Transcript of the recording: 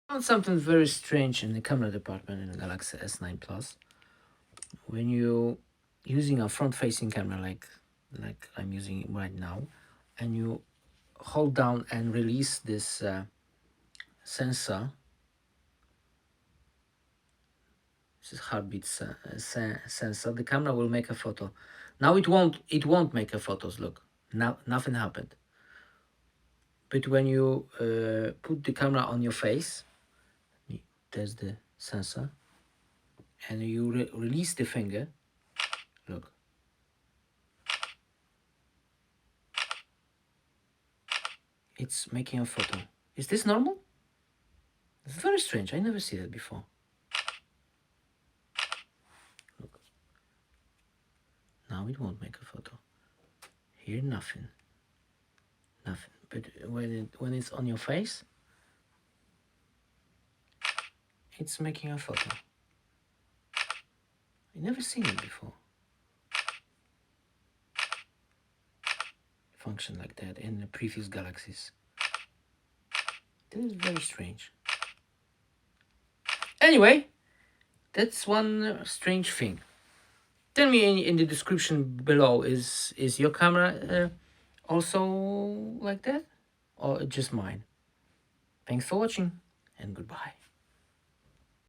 Found something very strange in the camera department in the Galaxy S9 Plus. When you using a front-facing camera like I'm using it right now, and you hold down and release this sensor. This is heartbeat sensor. The camera will make a photo. Now it won't make a photos. Look, now nothing happened. But when you put the camera on your face, there's the sensor, and you release the finger. Look. It's making a photo. Is this normal? It's very strange. I never see that before. Look. Now it won't make a photo. Here, nothing. Nothing. But when it's on your face, it's making a photo. I never seen it before. Function like that in the previous Galaxies. This is very strange. Anyway, that's one strange thing. Tell me in the description below, is your camera also like that, or just mine? Thanks for watching, and goodbye.